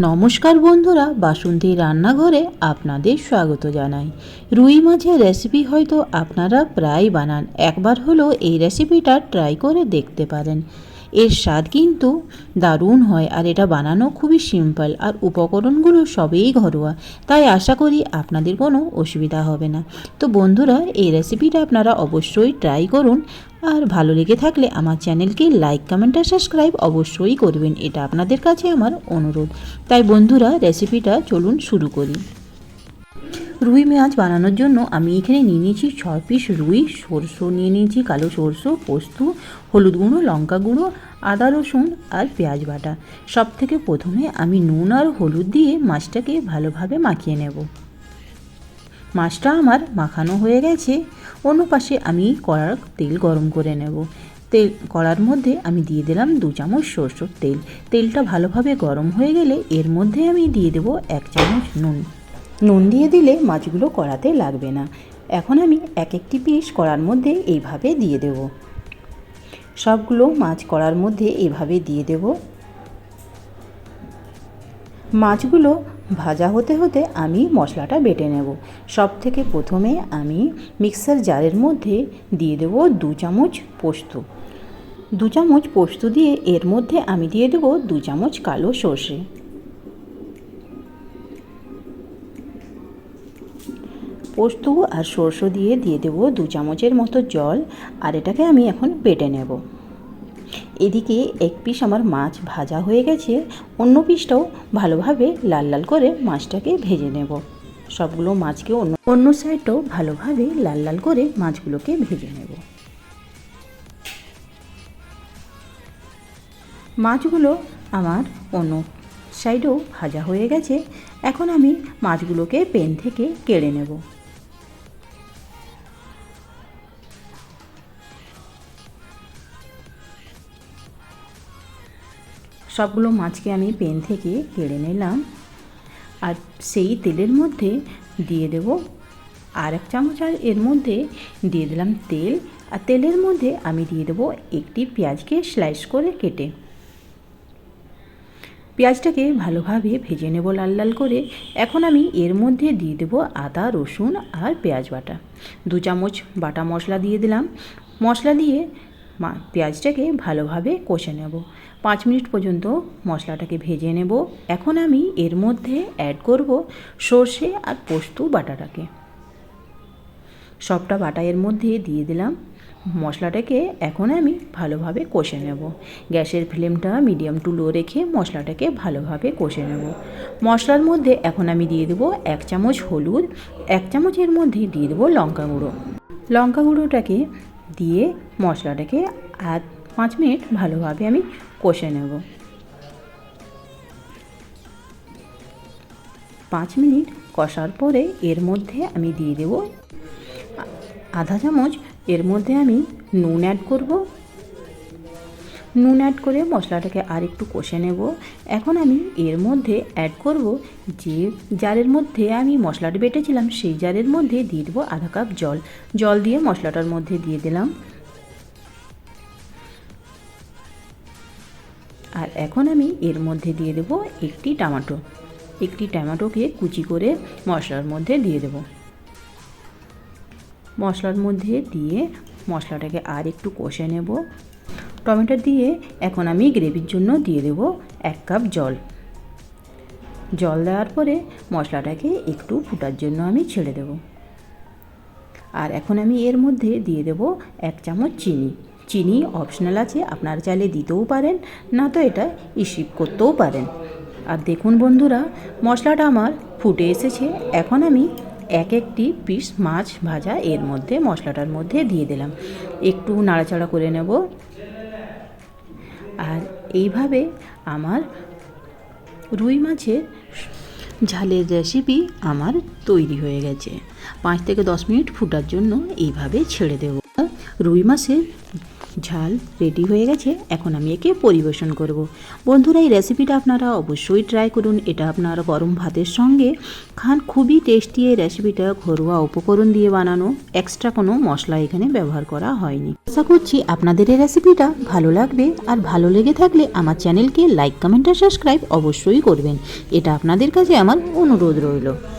নমস্কার বন্ধুরা, বাসন্তী রান্নাঘরে আপনাদের স্বাগত জানাই। রুই মাছের রেসিপি হয়তো আপনারা প্রায় বানান, একবার হলেও এই রেসিপিটা ট্রাই করে দেখতে পারেন। এর স্বাদ কিন্তু দারুণ হয়, আর এটা বানানো খুবই সিম্পল, আর উপকরণগুলো সবই ঘরোয়া, তাই আশা করি আপনাদের কোনো অসুবিধা হবে না। তো বন্ধুরা, এই রেসিপিটা আপনারা অবশ্যই ট্রাই করুন, আর ভালো লেগে থাকলে আমার চ্যানেলকে লাইক, কমেন্ট আর সাবস্ক্রাইব অবশ্যই করবেন, এটা আপনাদের কাছে আমার অনুরোধ। তাই বন্ধুরা, রেসিপিটা চলুন শুরু করি। রুই মাছ বানানোর জন্য আমি এখানে নিয়ে নিয়েছি 6 পিস রুই, সরষে নিয়ে নিয়েছি, কালো সরষে, পোস্ত, হলুদ গুঁড়ো, লঙ্কা গুঁড়ো, আদা রসুন আর পেঁয়াজ বাটা। সব থেকে প্রথমে আমি নুন আর হলুদ দিয়ে মাছটাকে ভালোভাবে মাখিয়ে নেব। মাছটা আমার মাখানো হয়ে গেছে। অন্য পাশে আমি কড়ার তেল গরম করে নেব। কড়ার মধ্যে আমি দিয়ে দিলাম 2 চামচ সরষের তেল। তেলটা ভালোভাবে গরম হয়ে গেলে এর মধ্যে আমি দিয়ে দেব 1 চামচ নুন। নুন দিয়ে দিলে মাছগুলো কড়াতে লাগবে না। এখন আমি একটি পিস কড়ার মধ্যে এইভাবে দিয়ে দেব। সবগুলো মাছ কড়ার মধ্যে এইভাবে দিয়ে দেব। মাছগুলো ভাজা হতে হতে আমি মশলাটা বেটে নেব। সব থেকে প্রথমে আমি মিক্সার জারের মধ্যে দিয়ে দেব 2 চামচ পোস্ত। 2 চামচ পোস্ত দিয়ে এর মধ্যে আমি দিয়ে দেব 2 চামচ কালো সর্ষে। পোস্ত আর সর্ষে দিয়ে দেব 2 চামচের মতো জল, আর এটাকে আমি এখন বেটে নেব। এদিকে এক পিস আমার মাছ ভাজা হয়ে গেছে, অন্য পিসটাও ভালোভাবে লাল লাল করে মাছটাকে ভেজে নেব। সবগুলো মাছকে অন্য সাইডটাও ভালোভাবে লাল লাল করে মাছগুলোকে ভেজে নেব। মাছগুলো আমার অন্য সাইডেও ভাজা হয়ে গেছে। এখন আমি মাছগুলোকে প্যান থেকে কেড়ে নেব। সবগুলো মাছকে আমি প্যান থেকে কেড়ে নিলাম, আর সেই তেলের মধ্যে দিয়ে দেব আর 1 চামচ, আর এর মধ্যে দিয়ে দিলাম তেল। আর তেলের মধ্যে আমি দিয়ে দেব একটি পেঁয়াজকে স্লাইস করে কেটে। পেঁয়াজটাকে ভালোভাবে ভেজে নেব লাল লাল করে। এখন আমি এর মধ্যে দিয়ে দেব আদা রসুন আর পেঁয়াজ বাটা। 2 চামচ বাটা মশলা দিয়ে দিলাম। মশলা দিয়ে পেঁয়াজটাকে ভালোভাবে কষে নেব। 5 মিনিট পর্যন্ত মশলাটাকে ভেজে নেব। এখন আমি এর মধ্যে অ্যাড করব সর্ষে আর পোস্ত বাটাটাকে। সবটা বাটা এর মধ্যে দিয়ে দিলাম। মশলাটাকে এখন আমি ভালোভাবে কষে নেব। গ্যাসের ফ্লেমটা মিডিয়াম টু লো রেখে মশলাটাকে ভালোভাবে কষে নেব। মশলার মধ্যে এখন আমি দিয়ে দেবো 1 চামচ হলুদ, 1 চামচের মধ্যে দিয়ে দেবো লঙ্কা গুঁড়ো। লঙ্কা গুঁড়োটাকে দিয়ে মশলাটাকে আর 5 মিনিট ভালোভাবে আমি কষে নেব। 5 মিনিট কষার পরে এর মধ্যে আমি দিয়ে দেব আধা চামচ, এর মধ্যে আমি নুন অ্যাড করব। নুন অ্যাড করে মশলাটাকে আর একটু কষে নেব। এখন আমি এর মধ্যে অ্যাড করব যে জারের মধ্যে আমি মশলাটা বেটেছিলাম, সেই জারের মধ্যে দিয়ে দেবো আধা কাপ জল। জল দিয়ে মশলাটার মধ্যে দিয়ে দিলাম। আর এখন আমি এর মধ্যে দিয়ে দেব একটি টমেটো। একটি টমেটোকে কুচি করে মশলার মধ্যে দিয়ে দেব। মশলার মধ্যে দিয়ে মশলাটাকে আর একটু কষে নেব। টমেটো দিয়ে এখন আমি গ্রেভির জন্য দিয়ে দেব 1 কাপ জল। জল দেওয়ার পরে মশলাটাকে একটু ফোটার জন্য আমি ছেড়ে দেব। আর এখন আমি এর মধ্যে দিয়ে দেব 1 চামচ চিনি। চিনি অপশনাল আছে, আপনারা চাইলে দিতেও পারেন, না তো এটা স্কিপ করতেও পারেন। আর দেখুন বন্ধুরা, মশলাটা আমার ফুটে এসেছে। এখন আমি একটি পিস মাছ ভাজা এর মধ্যে মশলাটার মধ্যে দিয়ে দিলাম। একটু নাড়াচাড়া করে নেব। আর এইভাবে আমার রুই মাছের ঝালের রেসিপি আমার তৈরি হয়ে গেছে। 5 থেকে 10 মিনিট ফুটার জন্য এইভাবে ছেড়ে দেব। রুই মাছের ঝাল রেডি হয়ে গেছে। এখন আমি একে পরিবেশন করব। বন্ধুরা, এই রেসিপিটা আপনারা অবশ্যই ট্রাই করুন। এটা আপনারা গরম ভাতের সঙ্গে খান। খুবই টেস্টি এই রেসিপিটা, ঘরোয়া উপকরণ দিয়ে বানানো, এক্সট্রা কোনো মশলা এখানে ব্যবহার করা হয়নি। আশা করছি আপনাদের এই রেসিপিটা ভালো লাগবে। আর ভালো লেগে থাকলে আমার চ্যানেলকে লাইক, কমেন্ট আর সাবস্ক্রাইব অবশ্যই করবেন। এটা আপনাদের কাছে আমার অনুরোধ রইল।